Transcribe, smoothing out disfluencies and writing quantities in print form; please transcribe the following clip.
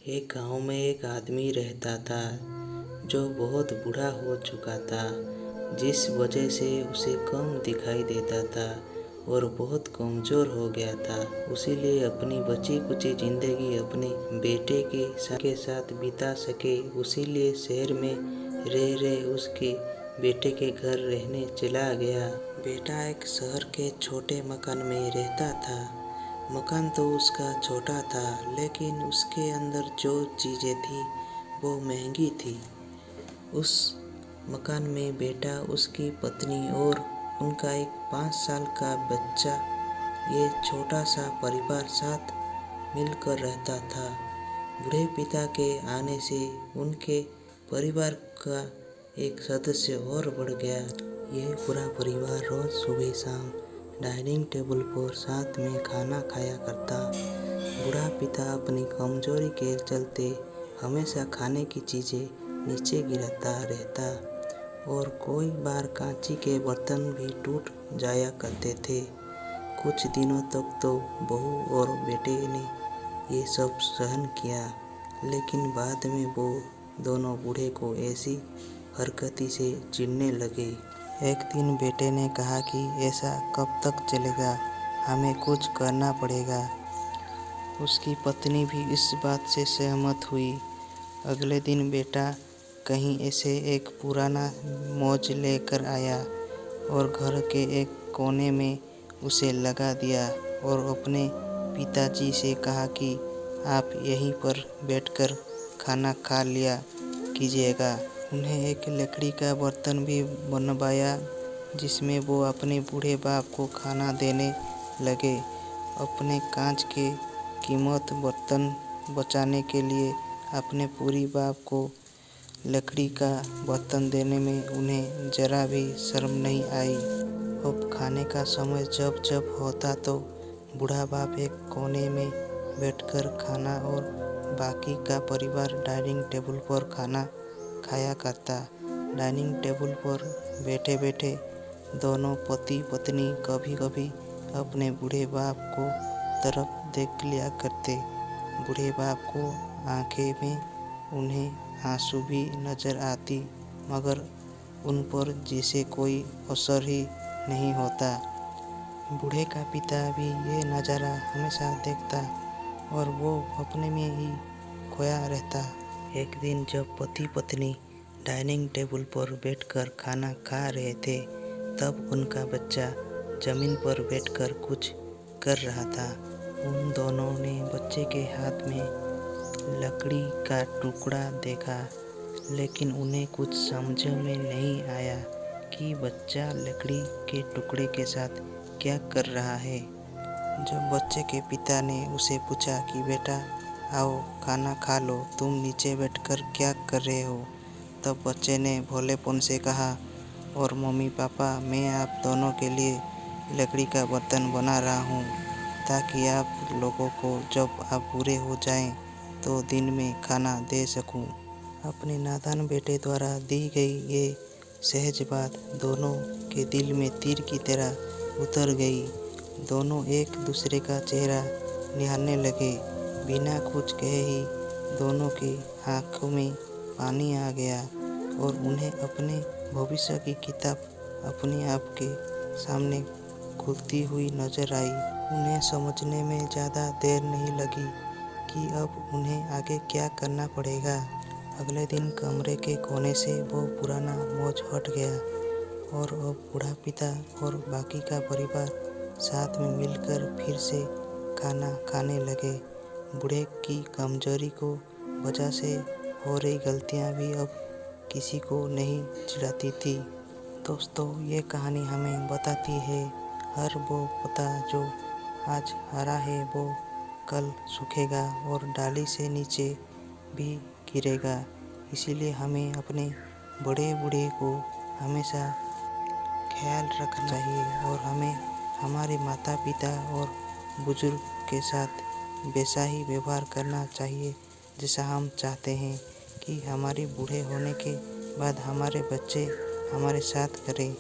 एक गांव में एक आदमी रहता था जो बहुत बूढ़ा हो चुका था, जिस वजह से उसे कम दिखाई देता था और बहुत कमज़ोर हो गया था। इसीलिए अपनी बची कुची ज़िंदगी अपने बेटे के साथ बिता सके, इसीलिए शहर में रह रहे उसके बेटे के घर रहने चला गया। बेटा एक शहर के छोटे मकान में रहता था। मकान तो उसका छोटा था, लेकिन उसके अंदर जो चीज़ें थी वो महंगी थी। उस मकान में बेटा, उसकी पत्नी और उनका एक 5 साल का बच्चा, ये छोटा सा परिवार साथ मिलकर रहता था। बूढ़े पिता के आने से उनके परिवार का एक सदस्य और बढ़ गया। यह पूरा परिवार रोज़ सुबह शाम डाइनिंग टेबल पर साथ में खाना खाया करता। बूढ़ा पिता अपनी कमजोरी के चलते हमेशा खाने की चीज़ें नीचे गिराता रहता और कोई बार कांची के बर्तन भी टूट जाया करते थे। कुछ दिनों तक तो बहू और बेटे ने ये सब सहन किया, लेकिन बाद में वो दोनों बूढ़े को ऐसी हरकती से चिढ़ने लगे। एक दिन बेटे ने कहा कि ऐसा कब तक चलेगा, हमें कुछ करना पड़ेगा। उसकी पत्नी भी इस बात से सहमत हुई। अगले दिन बेटा कहीं ऐसे एक पुराना मोज लेकर आया और घर के एक कोने में उसे लगा दिया और अपने पिताजी से कहा कि आप यहीं पर बैठकर खाना खा लिया कीजिएगा। उन्हें एक लकड़ी का बर्तन भी बनवाया जिसमें वो अपने बूढ़े बाप को खाना देने लगे। अपने कांच के कीमत बर्तन बचाने के लिए अपने पूरी बाप को लकड़ी का बर्तन देने में उन्हें जरा भी शर्म नहीं आई। अब खाने का समय जब जब होता तो बूढ़ा बाप एक कोने में बैठकर खाना और बाकी का परिवार डाइनिंग टेबल पर खाना खाया करता। डाइनिंग टेबल पर बैठे बैठे दोनों पति पत्नी कभी कभी अपने बूढ़े बाप को तरफ देख लिया करते। बूढ़े बाप को आंखें में उन्हें आंसू भी नजर आती, मगर उन पर जैसे कोई असर ही नहीं होता। बूढ़े का पिता भी ये नज़ारा हमेशा देखता और वो अपने में ही खोया रहता। एक दिन जब पति पत्नी डाइनिंग टेबल पर बैठकर खाना खा रहे थे, तब उनका बच्चा जमीन पर बैठकर कुछ कर रहा था। उन दोनों ने बच्चे के हाथ में लकड़ी का टुकड़ा देखा, लेकिन उन्हें कुछ समझ में नहीं आया कि बच्चा लकड़ी के टुकड़े के साथ क्या कर रहा है। जब बच्चे के पिता ने उसे पूछा कि बेटा आओ खाना खा लो, तुम नीचे बैठकर क्या कर रहे हो, तब बच्चे ने भोलेपन से कहा, और मम्मी पापा, मैं आप दोनों के लिए लकड़ी का बर्तन बना रहा हूँ ताकि आप लोगों को जब आप पूरे हो जाएं तो दिन में खाना दे सकूँ। अपने नादान बेटे द्वारा दी गई ये सहज बात दोनों के दिल में तीर की तरह उतर गई। दोनों एक दूसरे का चेहरा निहारने लगे। बिना कुछ कहे ही दोनों की आंखों में पानी आ गया और उन्हें अपने भविष्य की किताब अपने आप के सामने खुलती हुई नजर आई। उन्हें समझने में ज़्यादा देर नहीं लगी कि अब उन्हें आगे क्या करना पड़ेगा। अगले दिन कमरे के कोने से वो पुराना बोझ हट गया और अब बूढ़ा पिता और बाकी का परिवार साथ में मिलकर फिर से खाना खाने लगे। बूढ़े की कमजोरी को वजह से हो रही गलतियां भी अब किसी को नहीं चिढ़ाती थी। दोस्तों, ये कहानी हमें बताती है हर वो पत्ता जो आज हरा है वो कल सूखेगा और डाली से नीचे भी गिरेगा। इसीलिए हमें अपने बड़े बूढ़े को हमेशा ख्याल रखना चाहिए और हमें हमारे माता पिता और बुजुर्ग के साथ वैसा ही व्यवहार करना चाहिए जैसा हम चाहते हैं कि हमारे बूढ़े होने के बाद हमारे बच्चे हमारे साथ करें।